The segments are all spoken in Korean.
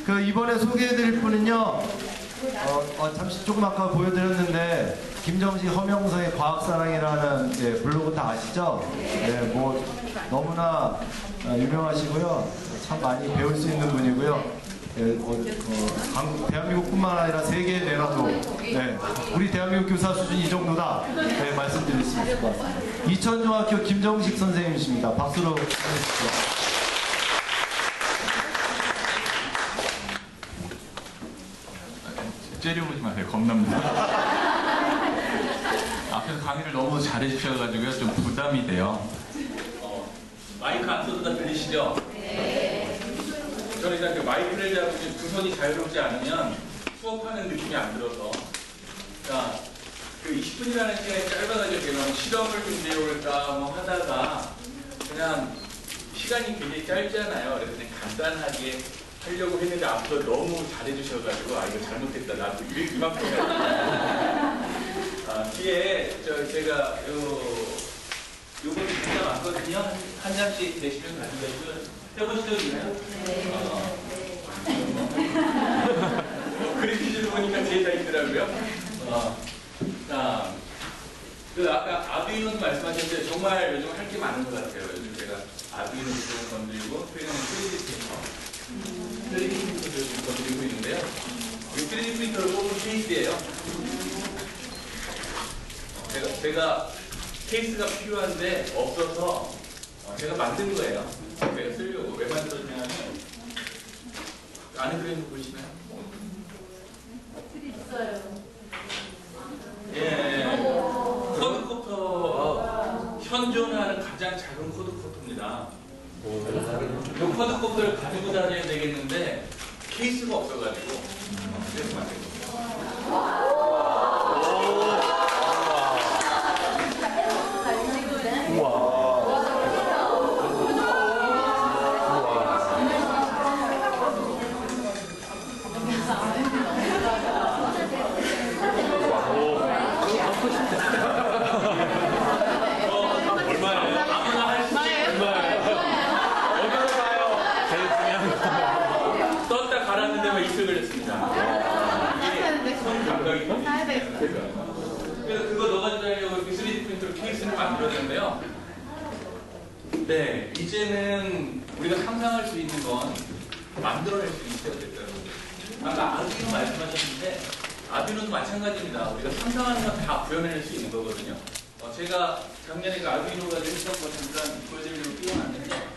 그 이번에 소개해드릴 분은요, 잠시 조금 아까 보여드렸는데 김정식 허명성의 과학사랑이라는 블로그 다 아시죠? 네, 뭐 너무나 유명하시고요. 참 많이 배울 수 있는 분이고요. 대한민국뿐만 아니라 세계 내라도 우리 대한민국 교사 수준이 이 정도다 말씀드릴 수 있을 것 같습니다. 이천중학교 김정식 선생님이십니다. 박수로 보내주십시오. 째려보지 마세요. 겁납니다. 앞에서 강의를 너무 잘해주셔가지고요. 좀 부담이 돼요. 마이크 안 써도 다 들리시죠? 네. 저는 일단 그 마이크를 잡고 두 손이 자유롭지 않으면 수업하는 느낌이 안 들어서. 자, 그 20분이라는 시간이 짧아가지고 제가 실험을 준비해올까 뭐 하다가 그냥 시간이 굉장히 짧잖아요. 그래서 그냥 간단하게 하려고 했는데 앞으로 너무 잘해주셔가지고 이거 잘못했다. 나도 이만큼 해야 뒤에 제가 요거 문자 왔거든요. 한 장씩 내시면 가져가시고 해보신 적 있나요? 네. 그래피지를 보니까 뒤에 다 있더라고요. 자, 그 아까 아두이노도 말씀하셨는데 정말 요즘 할 게 많은 것 같아요. 요즘 제가 아두이노도 좀 건드리고 최근에 3D 프린터를 좀 건드리고 있는데요. 이 3D 프린터를 뽑은 케이스예요. 제가 케이스가 필요한데 없어서 제가 만든 거예요. 제가 쓰려고. 왜 만들었냐면 안에 그림 보시나요? 있어요. 예, 쿼드코프터 현존하는 가장 작은 쿼드코프터입니다. 이 쿼드코프터를 가지고 다녀야 되겠는데 케이스가 없어가지고 그래서 만든 겁니다. 떴다 갈았는데만 이틀 걸렸습니다. 이게 손 감각이 그래서 그거 넣어가지고 하려고 3D 프린터로 케이스를 만들었는데요. 네, 이제는 우리가 상상할 수 있는 건 만들어낼 수 있는 시대가 됐더라고요. 아까 아두이노 말씀하셨는데 아두이노도 마찬가지입니다. 우리가 상상하는 건 다 구현해낼 수 있는 거거든요. 제가 작년에 그 아두이노 가지고 했던 거 잠깐 보여드리려고 띄워놨는데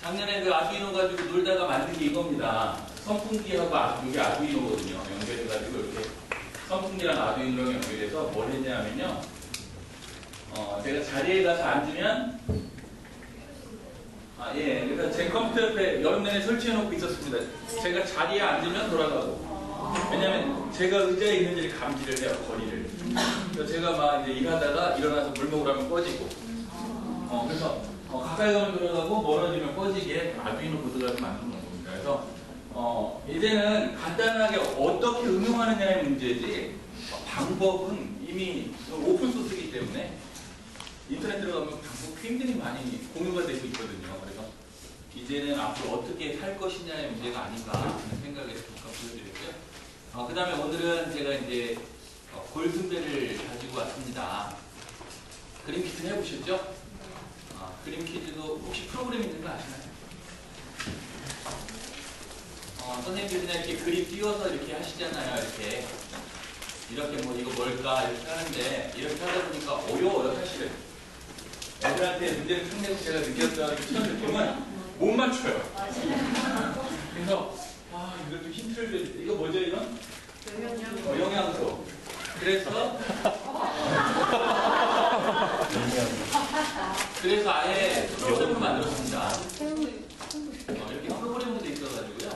작년에 그 아두이노 가지고 놀다가 만든 게 이겁니다. 선풍기하고 이게 아두이노거든요. 연결해가지고 이렇게 선풍기랑 아두이노랑 연결해서 뭘 했냐면요. 제가 자리에 가서 앉으면 그래서 제 컴퓨터 옆에 여름 내내 설치해놓고 있었습니다. 제가 자리에 앉으면 돌아가고. 왜냐면 제가 의자에 있는지를 감지를 해요. 거리를. 그래서 제가 막 이제 일하다가 일어나서 물 먹으라면 꺼지고. 그래서 가까이 가면 돌아가고 멀어지면 꺼지게 아두이노 보드를 만드는 겁니다. 그래서 이제는 간단하게 어떻게 응용하느냐의 문제지 방법은 이미 오픈소스이기 때문에 인터넷 들어가면 방법 굉장히 많이 공유가 되고 있거든요. 그래서 이제는 앞으로 어떻게 할 것이냐의 문제가 아닌가 하는 생각을 잠깐 보여드렸고요. 그 다음에 오늘은 제가 이제 골든벨을 가지고 왔습니다. 그림 퀴즈 해보셨죠? 그림 퀴즈도 혹시 프로그램 있는 거 아시나요? 선생님들 그냥 이렇게 그림 띄워서 이렇게 하시잖아요. 이렇게 뭐 이거 뭘까 이렇게 하는데 이렇게 하다 보니까 어려워요 사실은. 애들한테 문제를 풀면서 제가 느꼈던 첫 느낌은 못 맞춰요. 그래서 이걸 좀 힌트를 줘. 이거 뭐죠 이건? 영양소. 그래서 아예 프로그램을 만들었습니다. 이렇게 프로그램도 있어가지고요.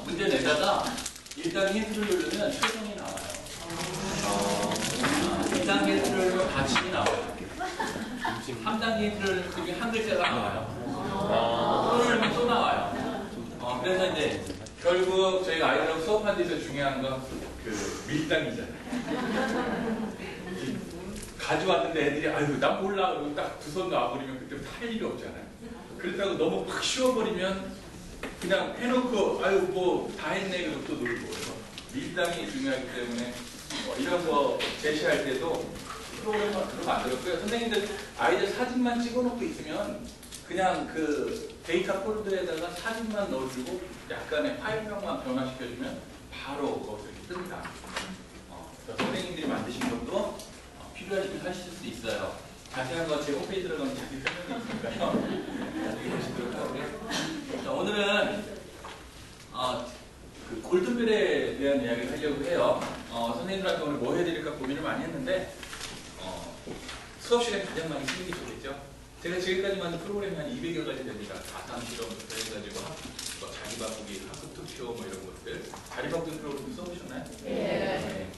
문제 내다가 1단계 힌트를 누르면 최종이 나와요. 2단계 힌트를 누르면 받침이 나와요. 3단계 힌트를 누르면 한 글자가 나와요. 또 누르면 또 나와요. 그래서 이제 결국 저희가 아이들하고 수업한 데서 중요한 건 그 밀당이잖아요. 가져왔는데 애들이 아유 나 몰라 그러고 딱 두 손 놔버리면 그때부터 할 일이 없잖아요. 그렇다고 너무 팍 쉬워버리면 그냥 해놓고 아유 뭐 다 했네 그러고 또 놀고. 그래서 밀당이 중요하기 때문에 이런 거 제시할 때도 프로그램을 만들었고요. 선생님들 아이들 사진만 찍어놓고 있으면 그냥 그 데이터 폴더에다가 사진만 넣어주고 약간의 파일명만 변화시켜주면 바로 거기서 이렇게 뜹니다. 그래서 선생님들이 만드신 것도 필요하시면 하실 수 있어요. 자세한 건 제 홈페이지 들어가면 자세히 설명이 있으니까요. 나중에 보시도록 하고요. 자, 오늘은 그 골든벨에 대한 이야기를 하려고 해요. 선생님들한테 오늘 뭐 해드릴까 고민을 많이 했는데 수업 시간이 가장 많이 쓰는 게 좋겠죠. 제가 지금까지 만든 프로그램이 한 200여 가지 됩니다. 가상 실험부터 해가지고 자리 바꾸기, 학습 투표 뭐 이런 것들. 자리 바꾸기 프로그램 써보셨나요? 네.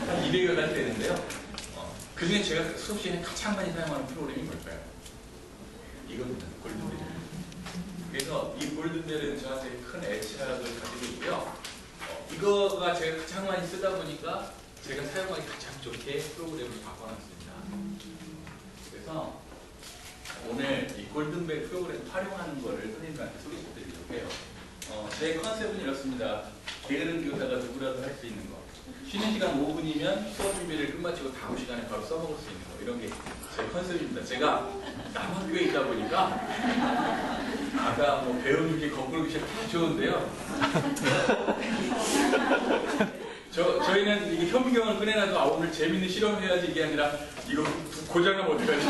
한 200여 가지 되는데요. 그 중에 제가 수업 시간에 가장 많이 사용하는 프로그램이 뭘까요? 이겁니다. 골든벨. 그래서 이 골든벨은 저한테 큰 애착을 가지고 있고요. 이거가 제가 가장 많이 쓰다 보니까 제가 사용하기 가장 좋게 프로그램을 바꿔놨습니다. 그래서 오늘 이 골든벨 프로그램 활용하는 거를 선생님들한테 소개해드리려고 해요. 제 컨셉은 이렇습니다. 게으른 교사가 누구라도 할 수 있는 거. 쉬는 시간 5분이면 수업 준비를 끝마치고 다음 시간에 바로 써먹을 수 있는 거. 이런 게 제 컨셉입니다. 제가 남학교에 있다 보니까 아까 뭐 배우는 게 거꾸로 기실 다 좋은데요. 저희는 이게 현미경을 꺼내놔도 오늘 재밌는 실험을 해야지 이게 아니라 이거 고장나면 어떡하지?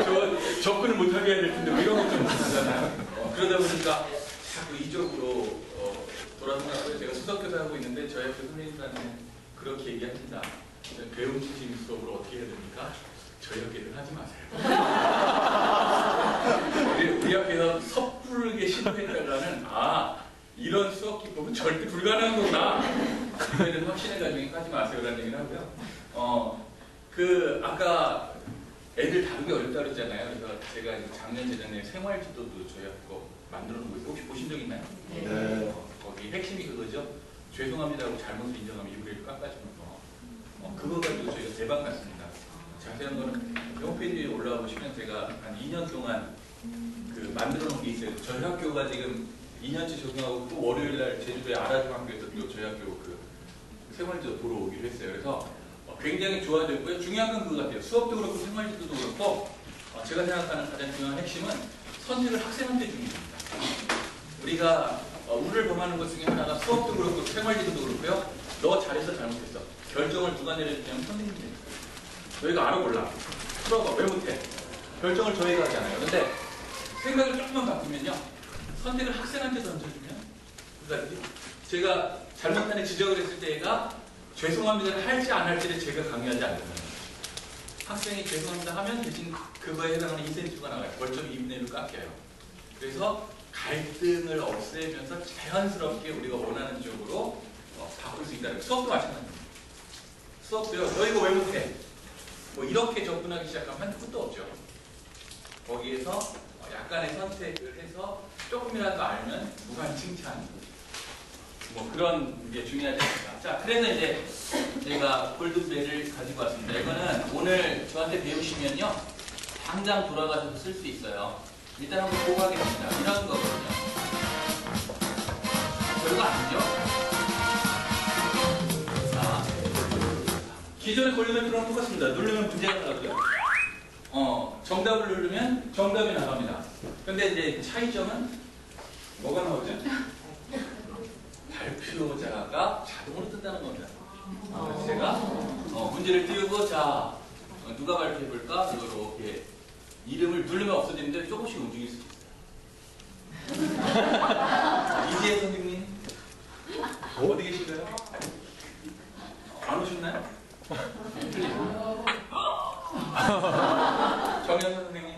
저 접근을 못하게 해야 될 텐데 뭐 이런 것 좀 못하잖아요. 그러다 보니까 자꾸 이쪽으로 돌아서나고요. 제가 수석교사하고 있는데 저희 학교 선생님들한테 그렇게 얘기합니다. 배움 중심 수업으로 어떻게 해야 됩니까? 저희 학교는 하지 마세요. 우리 학교에서 섣부르게 시도했다가는 이런 수업 기법은 절대 불가능한 거구나. 이거는 확신을 가지고 하지 마세요라는 얘기를 하고요. 아까 애들 다루기 어렵다 그랬잖아요. 그래서 제가 작년 재작년에 생활지도도 저희 학교 만들어 놓은 거 있어요. 혹시 보신 적 있나요? 네. 거기 핵심이 그거죠. 죄송합니다라고 잘못을 인정하면 이불을 깎아주는 거. 그거 가지고 저희가 대박 났습니다. 자세한 거는 홈페이지에 올라와 보시면 제가 한 2년 동안 만들어 놓은 게 있어요. 저희 학교가 지금 2년째 적용하고 또 월요일날 제주도의 아라중 학교에서 또 저희 학교 생활지도 보러 오기로 했어요. 그래서 굉장히 좋아졌고요. 중요한 건 그거 같아요. 수업도 그렇고 생활지도도 그렇고 제가 생각하는 가장 중요한 핵심은 선택을 학생한테 주는 겁니다. 우리가 우를 범하는 것 중에 하나가 수업도 그렇고 생활지도도 그렇고요. 너 잘했어 잘못했어. 결정을 누가 내려주냐면 선생님입니다. 저희가 알아 몰라. 풀어봐. 왜 못해? 결정을 저희가 하잖아요. 근데 생각을 조금만 바꾸면요. 선택을 학생한테 던져주면 그러니까 제가 잘못한 지적을 했을 때가 죄송합니다를 할지 안 할지를 제가 강요하지 않는 거예요. 학생이 죄송합니다 하면 대신 그거에 해당하는 인센티브가 나가요. 벌점 2분의 1을 깎여요. 그래서 갈등을 없애면서 자연스럽게 우리가 원하는 쪽으로 바꿀 수 있다는 거예요. 수업도 마찬가지입니다. 수업도요. 너 이거 왜 못해? 뭐 이렇게 접근하기 시작하면 끝도 없죠. 거기에서 약간의 선택을 해서 조금이라도 알면 무한 칭찬. 뭐 그런 게 중요하지 않습니까? 자, 그래서 이제 제가 골든벨을 가지고 왔습니다. 이거는 오늘 저한테 배우시면요. 당장 돌아가셔서 쓸 수 있어요. 일단 한번 보고 하겠습니다. 이런 거거든요. 별거 아니죠? 자, 기존의 골든벨 프로는 똑같습니다. 누르면 문제가 나가고요. 정답을 누르면 정답이 나갑니다. 근데 이제 차이점은 뭐가 나오죠? 발표자가 자동으로 뜬다는 겁니다. 그래서 제가 문제를 띄우고 자 누가 발표해볼까? 이렇게 이름을 누르면 없어지는데 조금씩 움직일 수 있어요. 이지혜 선생님 어디 계신가요? 안 오셨나요? 정현 선생님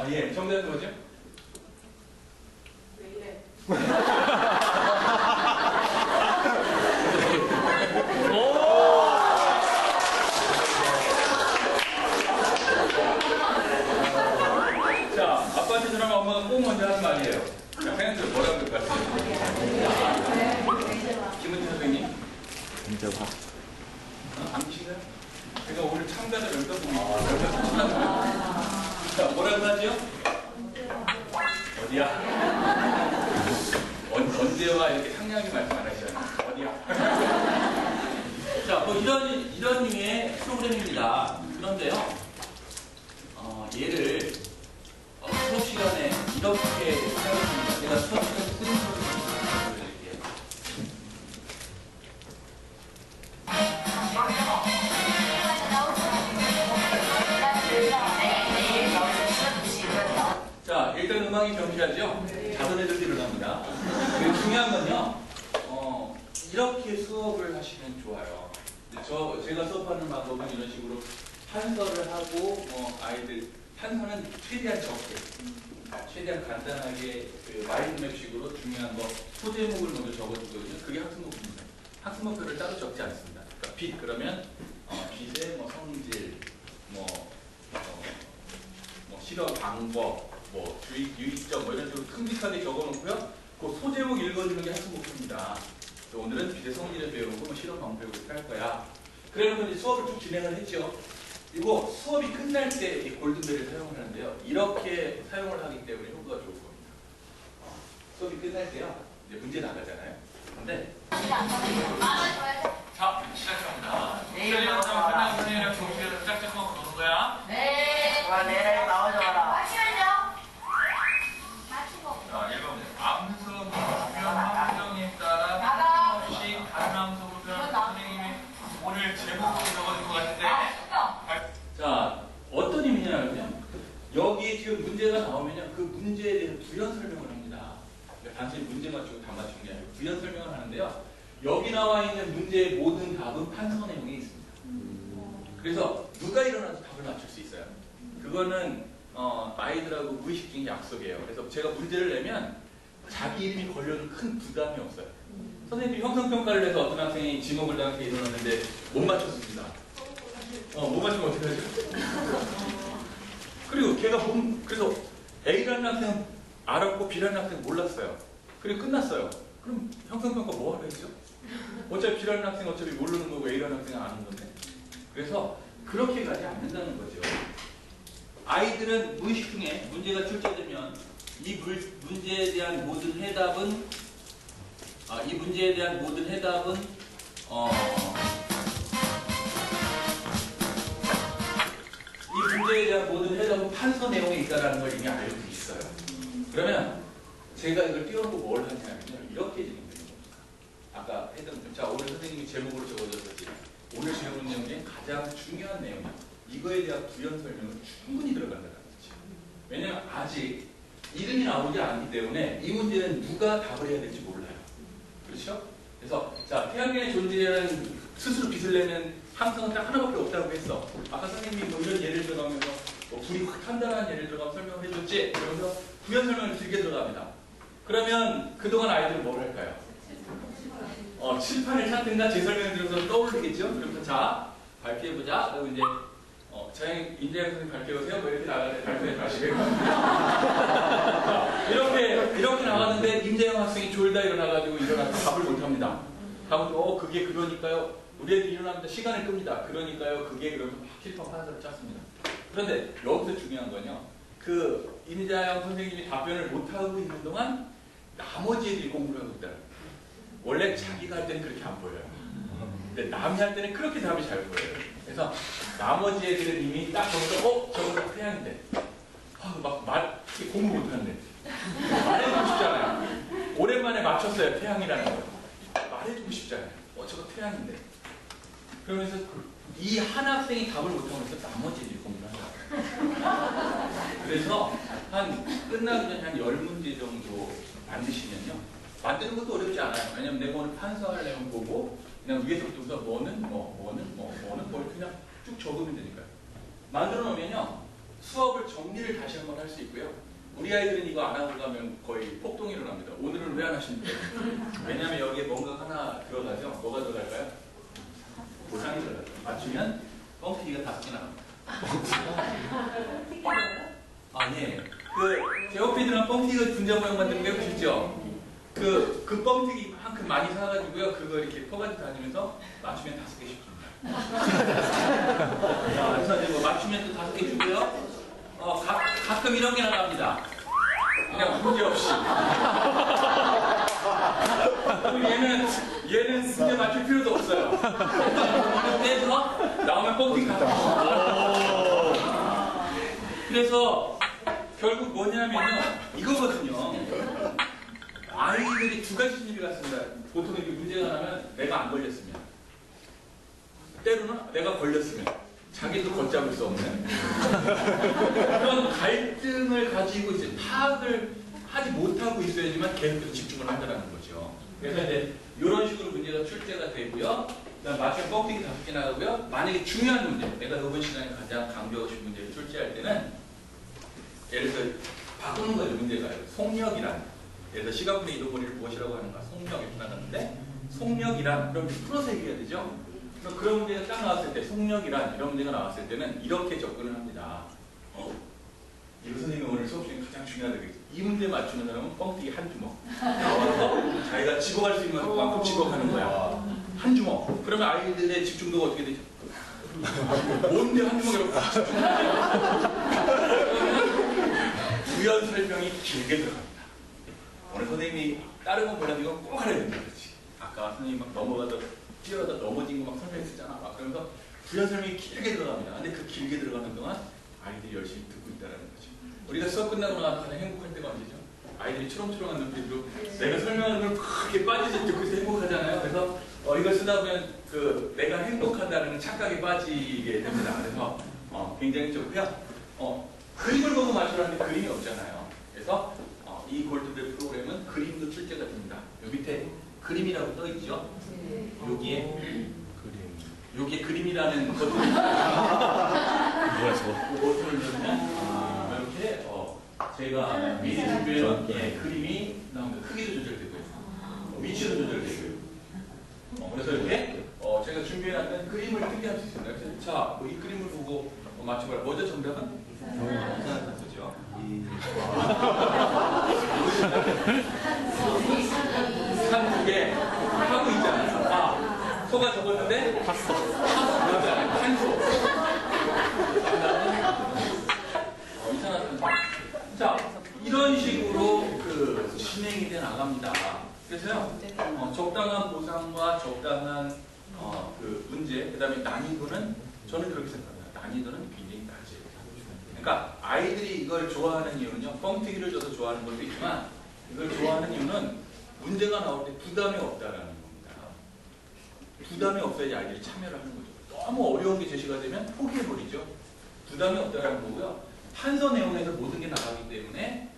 예, 정답은 뭐죠? 왜 이래? 자, 아빠한테 전화하면 엄마가 꼭 먼저 하는 말이에요. 자, 생각해서 뭐라고 할 것 같아요? 김은지 선생님? 진짜 봐. 안 계신가요? 제가 오늘 참가자 열몇 분이 자, 뭐라고 하죠? 어디야? 언제와 이렇게 상냥하게 말씀 안 하시잖아요. 어디야? 자, 뭐 이런 류의 프로그램입니다. 그런데요, 얘를 수업 시간에 이렇게 해보겠습니다. 제가 수업 시간에 쓰는 프로그램을 보여드릴게요. 자, 일단 음악이 경쾌하죠? 작은 애들도 일어납니다. 그리고 중요한 건요, 이렇게 수업을 하시면 좋아요. 제가 수업하는 방법은 이런 식으로 판서를 하고, 아이들, 판서는 최대한 적게, 최대한 간단하게 그 마인드맵식으로 중요한 거, 소제목을 먼저 적어주거든요. 그게 학습목표입니다. 학습목표를 따로 적지 않습니다. 그러니까 빛, 그러면, 빛의 성질, 실험 방법, 유익점, 이런 식으로 큼직하게 적어놓고요. 그 소제목 읽어주는 게 학습목표입니다. 오늘은 빛의 성질을 배우고 실험 방법 배우고 할 거야. 그래놓고 이제 수업을 쭉 진행을 했죠. 이거 수업이 끝날 때 이 골든벨을 사용을 하는데요. 이렇게 사용을 하기 때문에 효과가 좋을 겁니다. 수업이 끝날 때요. 이제 문제 나가잖아요. 근데 자, 시작합니다. 내일 끝나고 선생님이랑 동시에 짝짝만 보는 거야. 네. 와, 내일 나오셔라. 자, 1번 암성, 주변 함정에 따라 없이 다른 함성으로 표현하는 선생님이 오늘 제목으로 적어줄 것 같은데. 자, 어떤 의미냐면요. 여기 지금 문제가 나오면요. 그 문제에 대해서 부연 설명을 합니다. 그러니까 단순히 문제 맞추고 답 맞추는 게 아니고 부연 설명을 하는데요. 여기 나와 있는 문제의 모든 답은 판서 내용에 있습니다. 그래서 누가 일어나서 답을 맞출 수 있어요. 그거는 아이들하고 무의식적인 약속이에요. 그래서 제가 문제를 내면 자기 이름이 걸려도 큰 부담이 없어요. 선생님이 형성평가를 해서 어떤 학생이 지목을 당해 일어났는데 못 맞췄습니다. 못 맞추면 어떻게 하죠? 그리고 걔가 그래서 A라는 학생은 알았고 B라는 학생은 몰랐어요. 그리고 끝났어요. 그럼 형성평가 뭐 하려 했죠? 어차피 B라는 학생은 어차피 모르는 거고 A라는 학생은 아는 건데. 그래서 그렇게 가지 않는다는 거죠. 아이들은 무의식 중에 문제가 출제되면 이 문제에 대한 모든 해답은 이 문제에 대한 모든 해답은 판서 내용에 있다는 걸 이미 알고 있어요. 그러면 제가 이걸 띄워놓고 뭘 하냐면요. 이렇게 진행되는 겁니다. 아까 했던, 자, 오늘 선생님이 제목으로 적어줬듯이 오늘 배우는 내용 중에 가장 중요한 내용이야. 이거에 대한 부연 설명은 충분히 들어간다는 거지. 왜냐면 아직 이름이 나오지 않기 때문에 이 문제는 누가 답을 해야 될지 몰라요. 그렇죠? 그래서 자, 태양계의 존재는 스스로 빛을 내는 함성은 딱 하나밖에 없다고 했어. 아까 선생님이 뭐 이런 예를 들어가면서 불이 확 탄다는 예를 들어가면 설명을 해줬지? 그러면서 부연 설명을 길게 들어갑니다. 그러면 그동안 아이들은 뭘 할까요? 칠판을 찾든가 제 설명을 들어서 떠오르겠죠? 그러면서 자, 발표해보자. 그리고 이제 임재영 선생님 발표하세요. 뭐 이렇게 나가는데 발표해 가시고요. 이렇게 나갔는데 임재영 학생이 졸다 일어나가지고 일어나서 답을 못합니다. 답은 그게 그러니까요. 우리 애들이 일어납니다. 시간을 끕니다. 그러니까요. 그게 그러면 칠판 판서를 짰습니다. 그런데 여기서 중요한 건요. 그 임재영 선생님이 답변을 못하고 있는 동안 나머지 애들이 공부를 하고 있다는 거예요. 원래 자기가 할 때는 그렇게 안 보여요. 근데 남이 할 때는 그렇게 답이 잘 보여요. 그래서 나머지 애들은 이미 딱 보면서 저거 태양인데 공부 못하는데 말해주고 싶잖아요. 오랜만에 맞췄어요. 태양이라는 거 말해주고 싶잖아요. 저거 태양인데. 그러면서 이 한 학생이 답을 못하고 있어 나머지 애들이 공부를 한다. 그래서 끝나기 전에 한 10문제 정도 만드시면요. 만드는 것도 어렵지 않아요. 왜냐면 내가 오늘 판서할 내용 보고 그냥 위에서부터 뭐는 그냥 쭉 적으면 되니까요. 만들어 놓으면요. 수업을 정리를 다시 한번 할 수 있고요. 우리 아이들은 이거 안 하고 가면 거의 폭동이 일어납니다. 오늘은 왜 안 하십니까? 왜냐면 여기에 뭔가 하나 들어가죠. 뭐가 들어갈까요? 보상이 들어가죠. 맞추면 뻥튀기가 5개 나갑니다. 예. 제오피드랑 뻥튀기가 분자 모양 만드는 게 보시죠? 그 뻥튀기만큼 많이 사가지고요. 그거 이렇게 퍼가지고 다니면서 맞추면 5개씩 줍니다. 자, 그래서 이제 뭐 맞추면 또 5개 주고요. 가끔 이런 게 나갑니다. 그냥 문제 없이. 얘는 문제 맞출 필요도 없어요. 이거 떼서 나오면 뻥튀기 가자. 그래서 결국 뭐냐면요. 이거거든요. 아이들이 두 가지 심리가 있습니다. 보통 이렇게 문제가 나면 내가 안 걸렸으면, 때로는 내가 걸렸으면, 자기도 걷잡을 수 없는 그런 갈등을 가지고 이제 파악을 하지 못하고 있어야지만 계속 집중을 한다는 거죠. 그래서 이제 이런 식으로 문제가 출제가 되고요. 그다음 맞춤 뻥튀기 5개 나가고요. 만약에 중요한 문제, 내가 이번 시간에 가장 강조하고 싶은 문제를 출제할 때는 예를 들어 바꾸는 거죠. 문제가 속력이란, 예를 들어 시각분의 이동거리를 무엇이라고 하는가, 속력 이렇게 나갔는데 속력이란 그럼 풀어서 얘기해야 되죠. 그럼 그런 문제가 딱 나왔을 때, 속력이란 이런 문제가 나왔을 때는 이렇게 접근을 합니다. 이 선생님이 오늘 수업 중에 가장 중요하다고 이 문제 맞추는 사람은 뻥튀기 한 주먹 나와서 자기가 집어갈 수 있는 만큼 집어가는 거야. 한 주먹. 그러면 아이들의 집중도가 어떻게 되죠? 뭔데 한 주먹이라고 부연 설명이 길게 들어갑니다. 오늘 선생님이 다른 건 몰라도 이건 꼭 알아야 된다 그렇지. 아까 선생님이 막 넘어가다 뛰어다 넘어진 거 막 설명했잖아. 막 그러면서 부연 설명이 길게 들어갑니다. 근데 그 길게 들어가는 동안 아이들이 열심히 듣고 있다는 거죠. 우리가 수업 끝나고 나서 가장 행복할 때가 언제죠? 아이들이 초롱초롱한 눈빛으로 내가 설명하는 걸 크게 빠지지 듣고 있어 행복하잖아요. 그래서 이걸 쓰다 보면 그 내가 행복한다는 착각에 빠지게 됩니다. 그래서 굉장히 좋고요. 그림을 보고 맞추라는데 그림이 없잖아요. 그래서 이 골드벨 프로그램은 그림도 출제가 됩니다. 요 밑에 그림이라고 떠 있죠. 여기에 그림이라는 버튼을 뭐야 저거? 버튼을 누르면 이렇게 제가 미리 준비해놓은 그림이 나옵니다. 크기도 조절되고요, 위치도 조절되고요. 그래서 이렇게 제가 준비해놨던 그림을 특이할 수 있습니다. 그래서 자, 이 그림을 보고 맞춰봐라. 먼저 정답은 그죠? 산 2개 하고 있잖아요. 소가 적었는데 탔어. 탄소. 이산화탄소. 자, 이런 식으로 그 진행이 돼 나갑니다. 그래서요, 적당한 보상과 적당한 그 문제, 그다음에 난이도는 저는 그렇게 생각합니다. 난이도는 굉장히 낮아요. 그러니까 아이들이 이걸 좋아하는 이유는요, 뻥튀기를 줘서 좋아하는 것도 있지만 이걸 좋아하는 이유는 문제가 나올 때 부담이 없다라는 겁니다. 부담이 없어야지 아이들이 참여를 하는 거죠. 너무 어려운 게 제시가 되면 포기해버리죠. 부담이 없다라는 거고요. 판서 내용에서 모든 게 나가기 때문에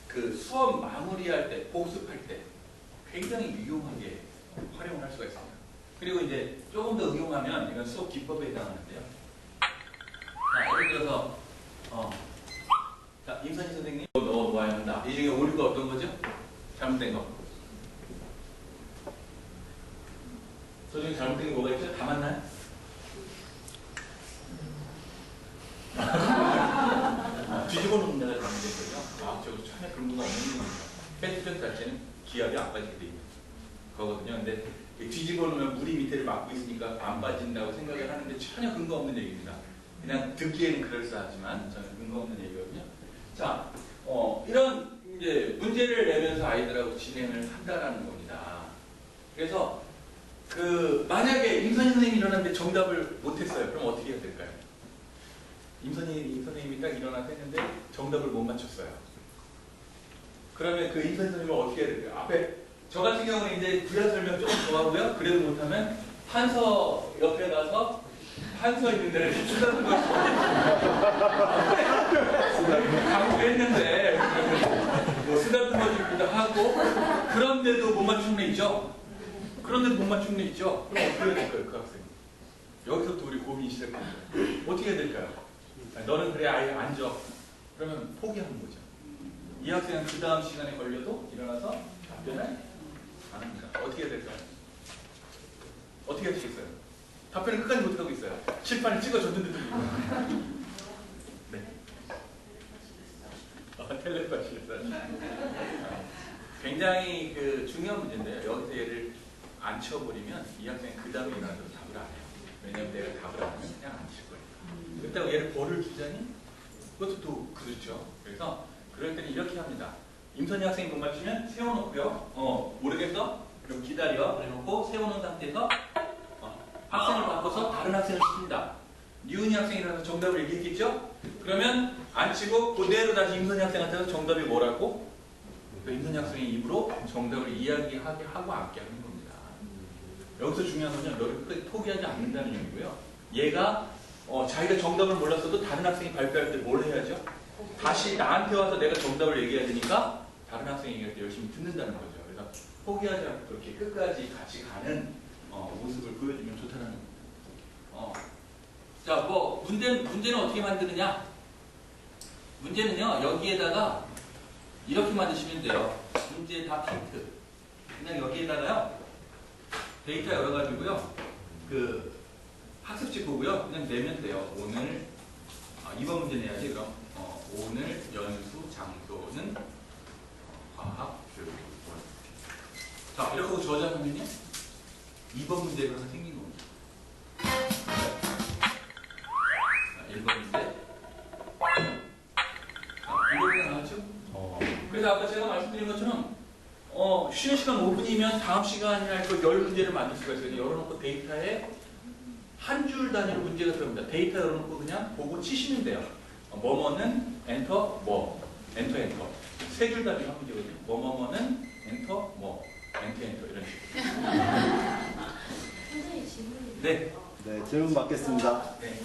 그 수업 마무리할 때, 복습할 때 굉장히 유용하게 활용을 할 수가 있습니다. 그리고 이제 조금 더 응용하면 이건 수업 기법에 해당하는데요. 자, 예를 들어서 자, 임선희 선생님 넣어놓아야 한다. 이 중에 오류가 어떤 거죠? 잘못된 거. 저 중에 잘못된 게 뭐가 있죠? 다 맞나요? 뒤집어 놓는 데가 잘못된 거죠. 저거 전혀 근거가 없는 겁니다. 패트전 자체는 기압이 안 빠지게 돼 있는 거거든요. 근데 뒤집어 놓으면 물이 밑에를 막고 있으니까 안 빠진다고 생각을 하는데 전혀 근거 없는 얘기입니다. 그냥 듣기에는 그럴싸하지만 저는 근거 없는 얘기거든요. 자, 이런 이제 문제를 내면서 아이들하고 진행을 한다라는 겁니다. 그래서 만약에 임선희 선생님이 일어났는데 정답을 못했어요. 그럼 어떻게 해야 될까요? 임선희 선생님이 딱 일어나서 했는데 정답을 못 맞췄어요. 그러면 그 임선희 선생님은 어떻게 해야 될까요? 앞에 저 같은 경우는 이제 부연 설명 조금 더 하고요. 그래도 못하면 판서 옆에 가서 판서 있는 데를 쓰다듬는 거 강조했는데 쓰다듬어 주기도 하고 그런데도 못 맞춘 애 있죠? 그런데도 못 맞춘 애 있죠? 그럼 어떻게 해야 될까요? 그 학생 여기서부터 우리 고민이 시작합니다. 어떻게 해야 될까요? 너는 그래 아예 앉아. 그러면 포기하는 거죠. 이 학생은 그 다음 시간에 걸려도 일어나서 답변을 안 합니다. 어떻게 해야 될까요? 어떻게 하시겠어요? 답변을 끝까지 못하고 있어요. 칠판을 찍어줬는데도 네. 텔레파시에서 굉장히 그 중요한 문제인데요. 여기서 얘를 안 치워버리면 이 학생이 그 다음에 일어나서 답을 안 해요. 왜냐면 내가 답을 안 하면 그냥 안 칠 거예요. 그렇다고 얘를 벌을 주자니 그것도 또 그렇죠. 그래서 그럴 때는 이렇게 합니다. 임선희 학생이 못 맞추면 세워놓고요. 모르겠어? 그럼 기다려. 그래놓고 세워놓은 상태에서 학생을 바꿔서 다른 학생을 시킵니다. 류은희 학생이라서 정답을 얘기했겠죠? 그러면 안 치고 그대로 다시 임선희 학생한테서 정답이 뭐라고? 그 임선희 학생의 입으로 정답을 이야기하게 하고 앉게 하는 겁니다. 여기서 중요한 건요. 너를 끝까지 포기하지 않는다는 얘기고요. 얘가 자기가 정답을 몰랐어도 다른 학생이 발표할 때 뭘 해야죠? 다시 나한테 와서 내가 정답을 얘기해야 되니까 다른 학생이 얘기할 때 열심히 듣는다는 거죠. 그래서 포기하지 않고 이렇게 끝까지 같이 가는 모습을 보여주면 좋다는 자, 뭐 문제는 어떻게 만드느냐? 문제는요. 여기에다가 이렇게 만드시면 돼요. 문제 답 힌트. 그냥 여기에다가요. 데이터 열어가지고요. 그 학습지 보고요. 그냥 내면 돼요. 오늘 2번 문제 내야지 그럼. 오늘 연수 장소는 과학 교육원. 자, 이렇게 하고 저장하면요. 2번 문제가 생긴 겁니다. 1번 문제. 이렇게 나왔죠? 그래서 아까 제가 말씀드린 것처럼 쉬는 시간 5분이면 다음 시간이나 그 10문제를 만들 수가 있어요. 열어놓고 데이터에 한 줄 단위로 문제가 들어옵니다. 데이터 열어놓고 그냥 보고 치시면 돼요. 뭐뭐는 엔터, 엔터. 세 줄 단위로 한 문제거든요. 뭐뭐는 엔터, 엔터 이런 식으로. 선생님 질문이 네. 네, 질문 받겠습니다. 네.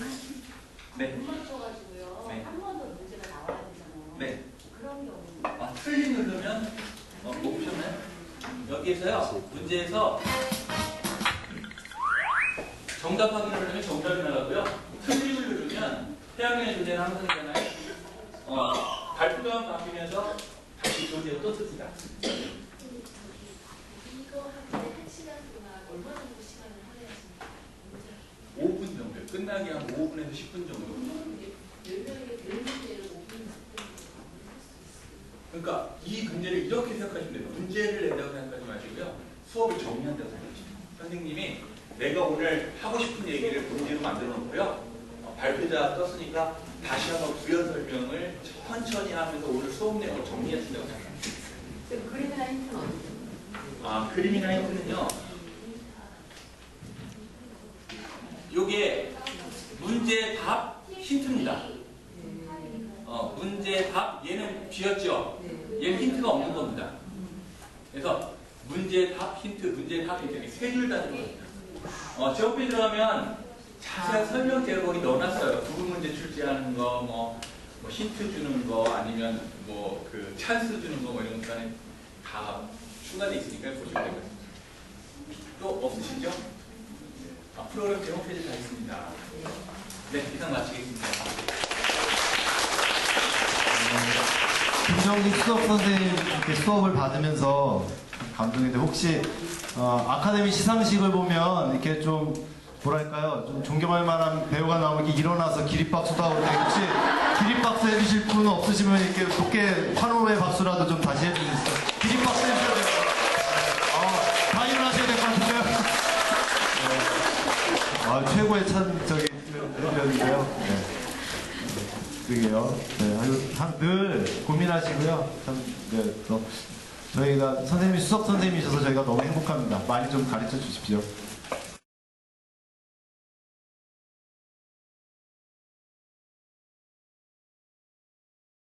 네. 못 맞춰가지고요. 네. 한 번 더 문제가 나와야 되잖아요. 네. 그런 경우는 틀린 누르면 뭐 보셨나요? 여기에서요. 문제에서 정답 확인을 하면 정답이 나가고요. 틀림을 누르면 태양의 존재는 항상이잖아요. 발표가 바뀌면서 다시 존재가 또 뜹니다. 이거 할 때 1시간 동안 얼마 정도 시간을 할애하십니까? 5분 정도. 끝나기 한 5분에서 10분 정도. 10명에게 1문제를 5분, 10분 그러니까 이 문제를 이렇게 생각하시면 돼요. 문제를 낸다고 생각하지 마시고요. 수업을 정리한다고 생각하시면 돼요. 선생님이 내가 오늘 하고 싶은 얘기를 문제로 만들어 놓고요. 발표자 떴으니까 다시 한번 부연 설명을 천천히 하면서 오늘 수업 내용을 정리하신다고 생각합니다. 지금 그림이나 힌트는 어디죠? 그림이나 힌트는요. 요게 문제 답 힌트입니다. 문제 답 얘는 비었죠. 얘는 힌트가 없는 겁니다. 그래서 문제 답 힌트, 문제 답 힌트 세 줄 단위로 합니다. 제 옆에 들어가면 자세한 설명 제가 거기 넣어놨어요. 부분 문제 출제하는 거, 뭐 힌트 주는 거, 아니면 뭐 그 찬스 주는 거, 이런 것까지 다 추가되어 있으니까 보시면 될 것 같습니다. 또 없으시죠? 프로그램 제목 페이지 다 있습니다. 네, 이상 마치겠습니다. 김정식 수석 선생님 이렇게 수업을 받으면서 감동인데 혹시 아카데미 시상식을 보면 이렇게 좀 뭐랄까요 좀 존경할 만한 배우가 나오면 이렇게 일어나서 기립박수도 하고 그러는데 혹시 기립박수 해주실 분 없으시면 이렇게 높게 환호의 박수라도 좀 다시 해주세요. 기립박수 해주셔야 돼요. 다 일어나셔야 될 것 같은데요. 네. 최고의 배우인데요. 네. 그러게요. 네, 늘 고민하시고요. 참, 네, 또 저희가 선생님이 수석 선생님이셔서 저희가 너무 행복합니다. 많이 좀 가르쳐 주십시오.